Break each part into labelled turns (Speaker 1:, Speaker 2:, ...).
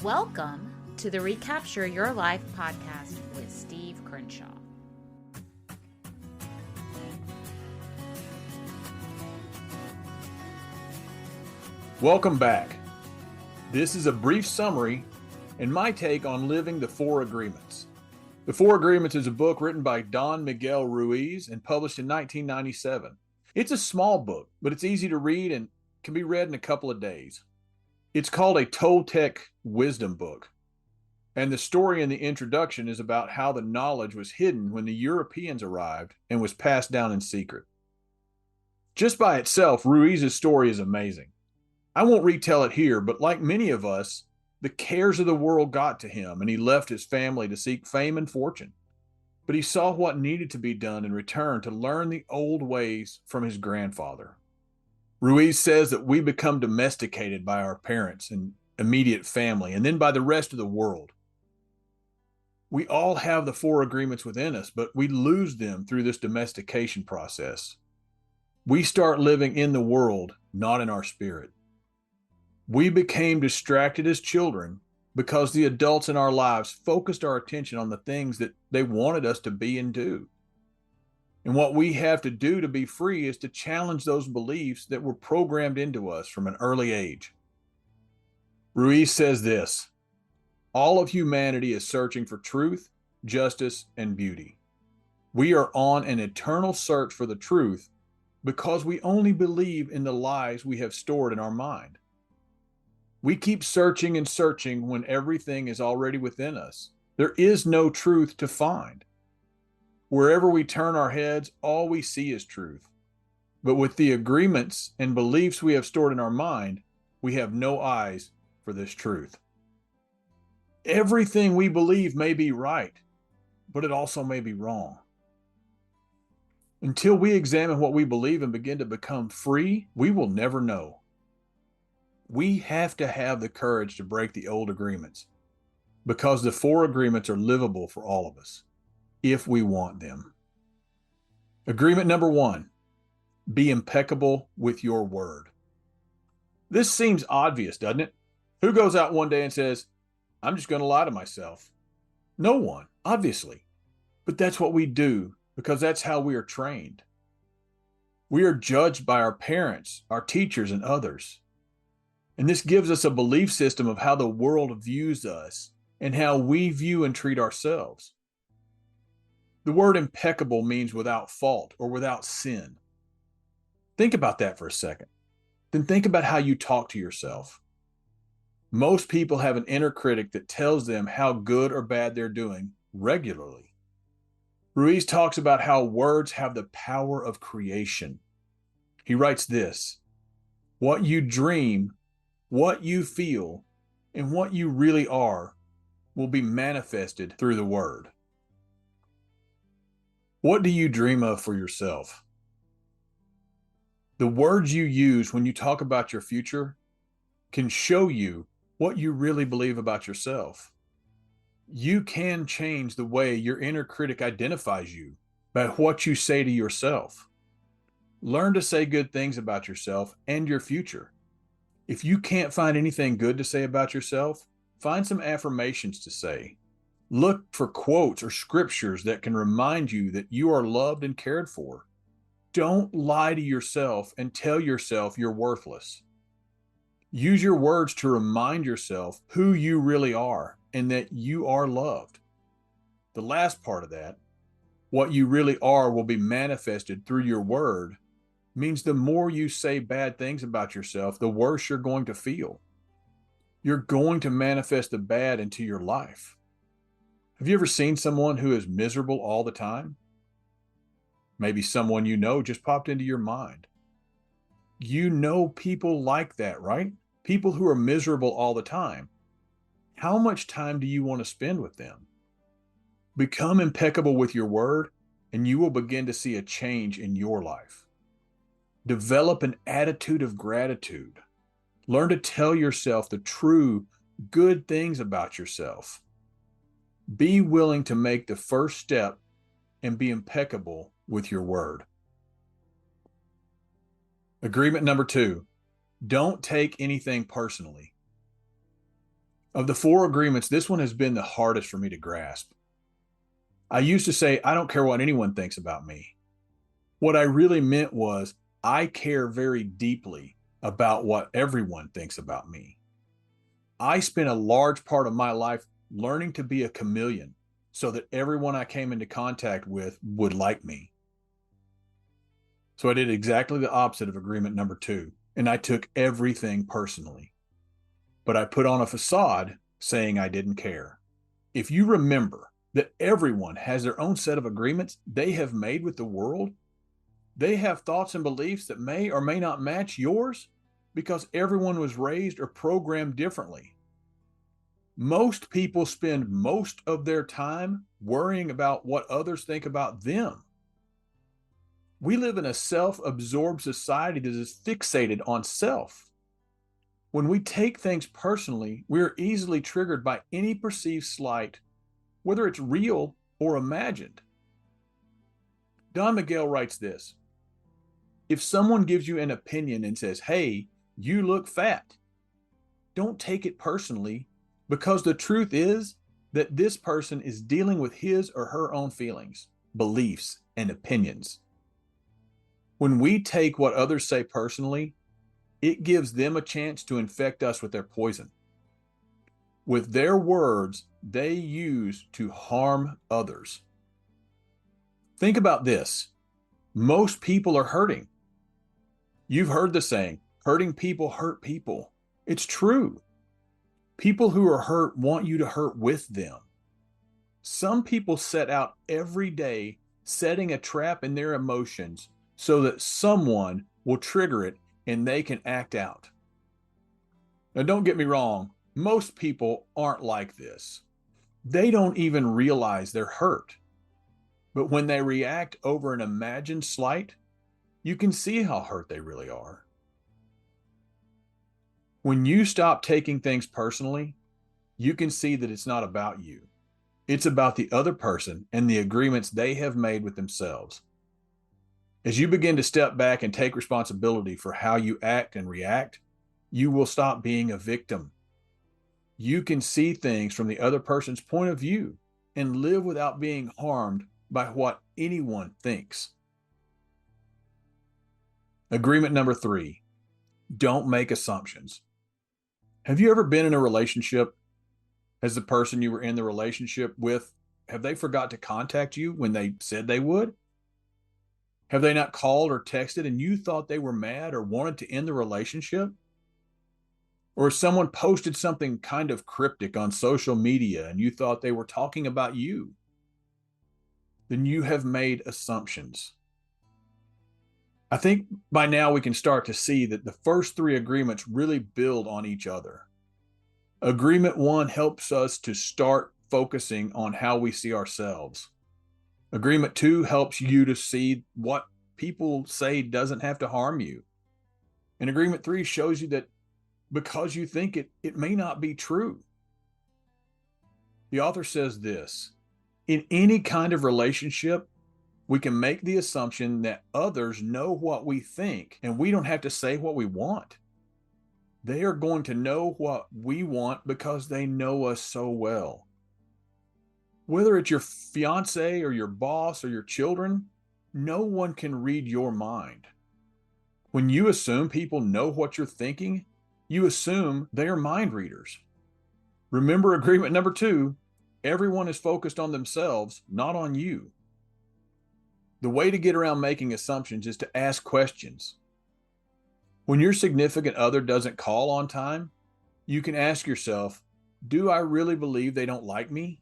Speaker 1: Welcome to the Recapture Your Life podcast with Steve Crenshaw.
Speaker 2: Welcome back. This is a brief summary and my take on living the Four Agreements. The Four Agreements is a book written by Don Miguel Ruiz and published in 1997. It's a small book, but it's easy to read and can be read in a couple of days. It's called a Toltec wisdom book. And the story in the introduction is about how the knowledge was hidden when the Europeans arrived and was passed down in secret. Just by itself, Ruiz's story is amazing. I won't retell it here, but like many of us, the cares of the world got to him and he left his family to seek fame and fortune. But he saw what needed to be done and returned to learn the old ways from his grandfather. Ruiz says that we become domesticated by our parents and immediate family, and then by the rest of the world. We all have the Four Agreements within us, but we lose them through this domestication process. We start living in the world, not in our spirit. We became distracted as children because the adults in our lives focused our attention on the things that they wanted us to be and do. And what we have to do to be free is to challenge those beliefs that were programmed into us from an early age. Ruiz says this: all of humanity is searching for truth, justice, and beauty. We are on an eternal search for the truth because we only believe in the lies we have stored in our mind. We keep searching and searching when everything is already within us. There is no truth to find. Wherever we turn our heads, all we see is truth. But with the agreements and beliefs we have stored in our mind, we have no eyes for this truth. Everything we believe may be right, but it also may be wrong. Until we examine what we believe and begin to become free, we will never know. We have to have the courage to break the old agreements because the Four Agreements are livable for all of us if we want them. Agreement number 1, be impeccable with your word. This seems obvious, doesn't it? Who goes out one day and says, I'm just going to lie to myself? No one, obviously. But that's what we do because that's how we are trained. We are judged by our parents, our teachers, and others. And this gives us a belief system of how the world views us and how we view and treat ourselves. The word impeccable means without fault or without sin. Think about that for a second. Then think about how you talk to yourself. Most people have an inner critic that tells them how good or bad they're doing regularly. Ruiz talks about how words have the power of creation. He writes this: what you dream, what you feel, and what you really are will be manifested through the word. What do you dream of for yourself? The words you use when you talk about your future can show you what you really believe about yourself. You can change the way your inner critic identifies you by what you say to yourself. Learn to say good things about yourself and your future. If you can't find anything good to say about yourself, find some affirmations to say. Look for quotes or scriptures that can remind you that you are loved and cared for. Don't lie to yourself and tell yourself you're worthless. Use your words to remind yourself who you really are and that you are loved. The last part of that, what you really are will be manifested through your word, means the more you say bad things about yourself, the worse you're going to feel. You're going to manifest the bad into your life. Have you ever seen someone who is miserable all the time? Maybe someone you know just popped into your mind. You know people like that, right? People who are miserable all the time. How much time do you want to spend with them? Become impeccable with your word, and you will begin to see a change in your life. Develop an attitude of gratitude. Learn to tell yourself the true, good things about yourself. Be willing to make the first step and be impeccable with your word. Agreement number 2, don't take anything personally. Of the 4 agreements, this one has been the hardest for me to grasp. I used to say, I don't care what anyone thinks about me. What I really meant was, I care very deeply about what everyone thinks about me. I spent a large part of my life learning to be a chameleon so that everyone I came into contact with would like me. So I did exactly the opposite of agreement number 2, and I took everything personally. But I put on a facade saying I didn't care. If you remember that everyone has their own set of agreements they have made with the world, they have thoughts and beliefs that may or may not match yours because everyone was raised or programmed differently. Most people spend most of their time worrying about what others think about them. We live in a self-absorbed society that is fixated on self. When we take things personally, we are easily triggered by any perceived slight, whether it's real or imagined. Don Miguel writes this: if someone gives you an opinion and says, "Hey, you look fat," don't take it personally, because the truth is that this person is dealing with his or her own feelings, beliefs, and opinions. When we take what others say personally, it gives them a chance to infect us with their poison, with their words they use to harm others. Think about this. Most people are hurting. You've heard the saying, hurting people hurt people. It's true. People who are hurt want you to hurt with them. Some people set out every day setting a trap in their emotions so that someone will trigger it and they can act out. Now, don't get me wrong, most people aren't like this. They don't even realize they're hurt. But when they react over an imagined slight, you can see how hurt they really are. When you stop taking things personally, you can see that it's not about you. It's about the other person and the agreements they have made with themselves. As you begin to step back and take responsibility for how you act and react, you will stop being a victim. You can see things from the other person's point of view and live without being harmed by what anyone thinks. Agreement number 3, don't make assumptions. Have you ever been in a relationship? Has the person you were in the relationship with, have they forgot to contact you when they said they would? Have they not called or texted and you thought they were mad or wanted to end the relationship? Or if someone posted something kind of cryptic on social media and you thought they were talking about you, then you have made assumptions. I think by now we can start to see that the first 3 agreements really build on each other. Agreement 1 helps us to start focusing on how we see ourselves. Agreement 2 helps you to see what people say doesn't have to harm you. And agreement 3 shows you that because you think it, it may not be true. The author says this: in any kind of relationship, we can make the assumption that others know what we think and we don't have to say what we want. They are going to know what we want because they know us so well. Whether it's your fiance or your boss or your children, no one can read your mind. When you assume people know what you're thinking, you assume they are mind readers. Remember agreement number 2, everyone is focused on themselves, not on you. The way to get around making assumptions is to ask questions. When your significant other doesn't call on time, you can ask yourself, do I really believe they don't like me?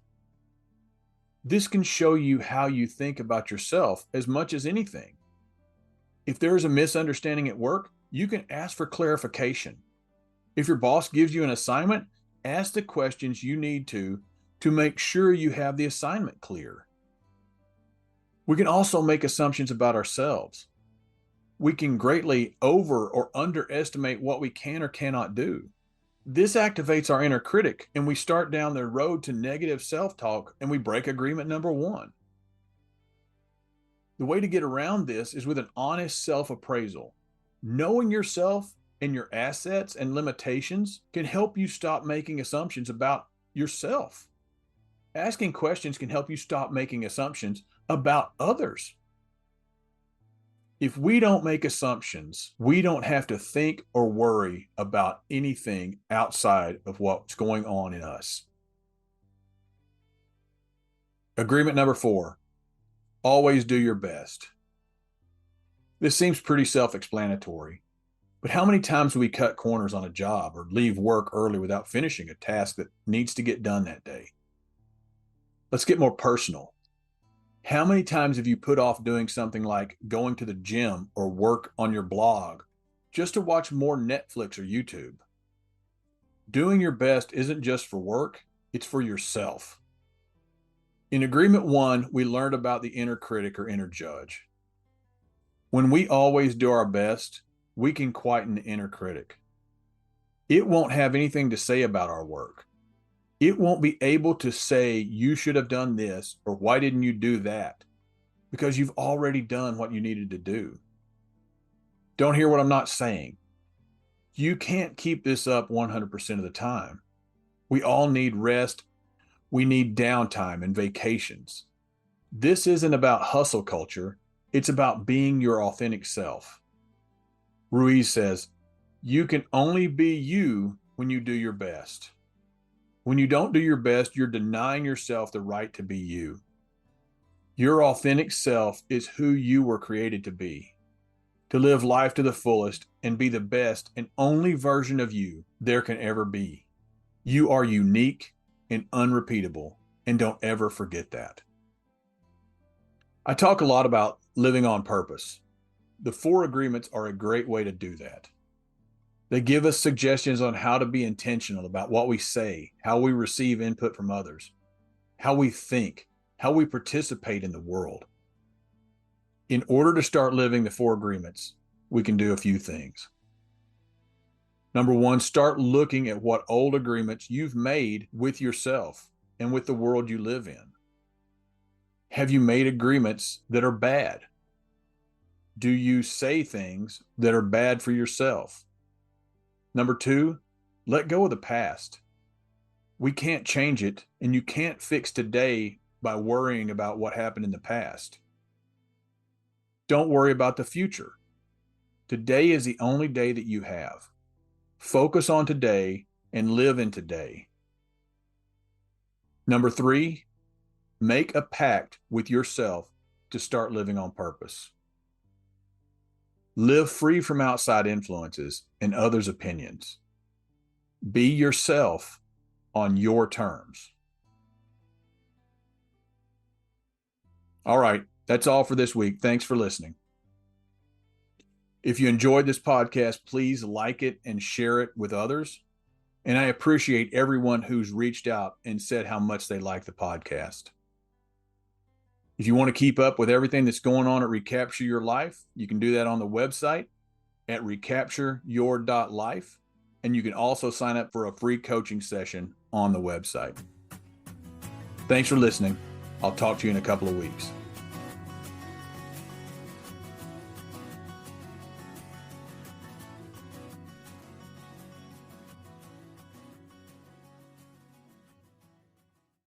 Speaker 2: This can show you how you think about yourself as much as anything. If there is a misunderstanding at work, you can ask for clarification. If your boss gives you an assignment, ask the questions you need to make sure you have the assignment clear. We can also make assumptions about ourselves. We can greatly over or underestimate what we can or cannot do. This activates our inner critic, and we start down the road to negative self-talk, and we break agreement number 1. The way to get around this is with an honest self-appraisal. Knowing yourself and your assets and limitations can help you stop making assumptions about yourself. Asking questions can help you stop making assumptions about others. If we don't make assumptions, we don't have to think or worry about anything outside of what's going on in us. Agreement number 4, always do your best. This seems pretty self-explanatory, but how many times do we cut corners on a job or leave work early without finishing a task that needs to get done that day? Let's get more personal. How many times have you put off doing something like going to the gym or work on your blog just to watch more Netflix or YouTube? Doing your best isn't just for work, it's for yourself. In Agreement 1, we learned about the inner critic or inner judge. When we always do our best, we can quieten the inner critic. It won't have anything to say about our work. It won't be able to say, you should have done this, or why didn't you do that? Because you've already done what you needed to do. Don't hear what I'm not saying. You can't keep this up 100% of the time. We all need rest. We need downtime and vacations. This isn't about hustle culture. It's about being your authentic self. Ruiz says, you can only be you when you do your best. When you don't do your best, you're denying yourself the right to be you. Your authentic self is who you were created to be, to live life to the fullest and be the best and only version of you there can ever be. You are unique and unrepeatable, and don't ever forget that. I talk a lot about living on purpose. The 4 agreements are a great way to do that. They give us suggestions on how to be intentional about what we say, how we receive input from others, how we think, how we participate in the world. In order to start living the 4 agreements, we can do a few things. Number 1, start looking at what old agreements you've made with yourself and with the world you live in. Have you made agreements that are bad? Do you say things that are bad for yourself? Number 2, let go of the past. We can't change it, and you can't fix today by worrying about what happened in the past. Don't worry about the future. Today is the only day that you have. Focus on today and live in today. Number 3, make a pact with yourself to start living on purpose. Live free from outside influences and others' opinions. Be yourself on your terms. All right, that's all for this week. Thanks for listening. If you enjoyed this podcast, please like it and share it with others. And I appreciate everyone who's reached out and said how much they like the podcast. If you want to keep up with everything that's going on at Recapture Your Life, you can do that on the website at recaptureyour.life. And you can also sign up for a free coaching session on the website. Thanks for listening. I'll talk to you in a couple of weeks.